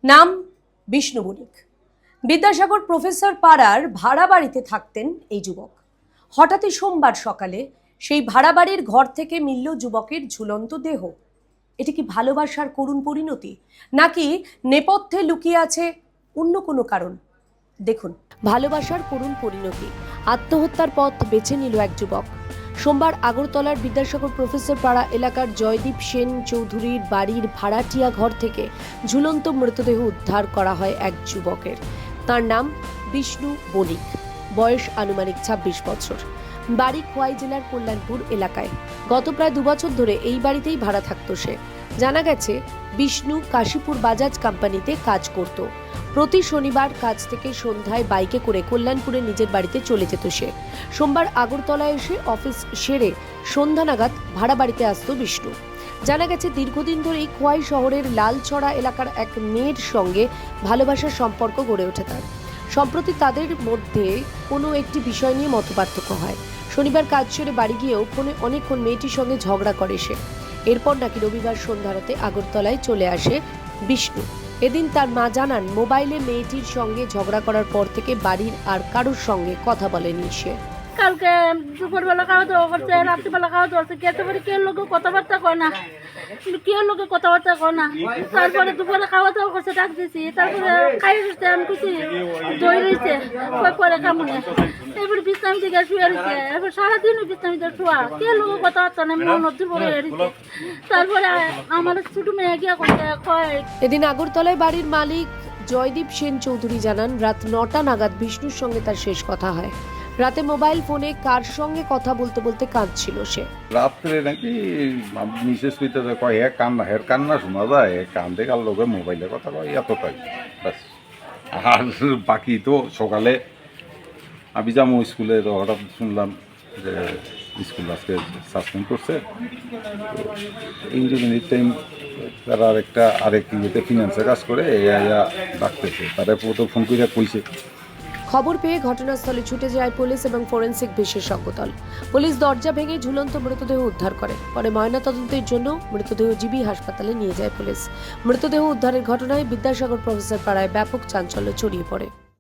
নাম বিষ্ণু বণিক। বিদ্যাসাগর প্রফেসর পাড়ার ভাড়া বাড়িতে থাকতেন এই যুবক। হঠাৎই সোমবার সকালে সেই ভাড়া বাড়ির ঘর থেকে মিলল যুবকের ঝুলন্ত দেহ। এটি কি ভালোবাসার করুণ পরিণতি, নাকি নেপথ্যে লুকিয়ে আছে অন্য কোনো কারণ? দেখুন, ভালোবাসার করুণ পরিণতি, আত্মহত্যার পথ বেছে নিল এক যুবক। সোমবার আগরতলার বিদ্যাসাগর প্রফেসর পাড়া এলাকার জয়দীপ সেন চৌধুরীর বাড়ির ভাড়াটিয়া ঘর থেকে ঝুলন্ত মৃতদেহ উদ্ধার করা হয় এক যুবকের। তার নাম বিষ্ণু বণিক, বয়স আনুমানিক ২৬ বছর। বাড়ি খোয়াই জেলার কল্যাণপুর এলাকায়। গত প্রায় ২ বছর ধরে এই বাড়িতেই ভাড়া থাকতো সে। জানা গেছে, বিষ্ণু কাশীপুর বাজাজ কোম্পানিতে কাজ করত। প্রতি শনিবার কাজ থেকে সন্ধ্যায় বাইকে করে কল্যাণপুরে নিজের বাড়িতে চলে যেত সে। সোমবার আগরতলায় এসে অফিস সেরে সন্ধ্যা নাগাদ ভাড়া বাড়িতে আসতো বিষ্ণু। জানা গেছে, দীর্ঘদিন ধরেই খোয়াই শহরের লালছড়া এলাকার এক মেয়ের সঙ্গে ভালোবাসার সম্পর্ক গড়ে ওঠে তার। সম্প্রতি তাদের মধ্যে কোনো একটি বিষয় নিয়ে মতপার্থক্য হয়। শনিবার কাজ সেরে বাড়ি গিয়েও ফোনে অনেকক্ষণ মেয়েটির সঙ্গে ঝগড়া করে সে। এরপর নাকি রবিবার সন্ধ্যারাতে আগরতলায় চলে আসে বিষ্ণু। এদিন তার মা জানান, মোবাইলে মেয়েটির সঙ্গে ঝগড়া করার পর থেকে বাড়ির আর কারোর সঙ্গে কথা বলেনি সে। কালকে দুপুরবেলা খাওয়া দাওয়া করছে, রাত্রিবেলা খাওয়া দাওয়া করছে, খেতে পারি কেউ লোকে কথাবার্তা কয় না, কেউ লোকে কথাবার্তা কয় না। তারপরে দুপুরে খাওয়া দাওয়া করছে, ডাক দিয়েছি, তারপরে খাই রয়েছে, আমি খুশি দই রয়েছে পরে কামড়ে, এরপরে বিশ্রাম দিকে শুয়ে রয়েছে, এরপর সারাদিনও বিশ্রাম দিকে শোয়া, কেউ লোকে কথাবার্তা নেই, মন অর্ধ পড়ে রয়েছে। তারপরে আমার ছোট মেয়ে গিয়া কয়। এদিন আগরতলায় বাড়ির মালিক জয়দীপ সেন চৌধুরী জানান, রাত ৯টা নাগাদ বিষ্ণুর সঙ্গে তার শেষ কথা হয়। রাতে মোবাইল ফোনে কার সঙ্গে কথা বলতে বলতে কাঁদছিল সে। রাত্রে নাকি মিসেস পিতে কয় হের কান্না শোনা যায়, কান্দে কার লোকের মোবাইলে কথা কয়, এতটাই ব্যাস। আর বাকি তো সকালে আমি যাবো স্কুলে, তো হঠাৎ শুনলাম যে স্কুল আজকে সাসপেন্ড করছে। ইঞ্জিনিয়ারিং টাইম তারা আরেক ইয়েতে ফিনান্সে কাজ করে, ডাকতেছে, তারা তো ফোন করে কইছে। খবর পেয়ে ঘটনাস্থলে ছুটে যায় পুলিশ এবং ফরেনসিক বিশেষজ্ঞ দল। পুলিশ দরজা ভেঙে ঝুলন্ত মৃতদেহ উদ্ধার করে। পরে ময়নাতদন্তের জন্য মৃতদেহ জিবি হাসপাতালে নিয়ে যায় পুলিশ। মৃতদেহ উদ্ধারের ঘটনায় বিদ্যাসাগর প্রফেসর পাড়ায় ব্যাপক চাঞ্চল্য ছড়িয়ে পড়ে।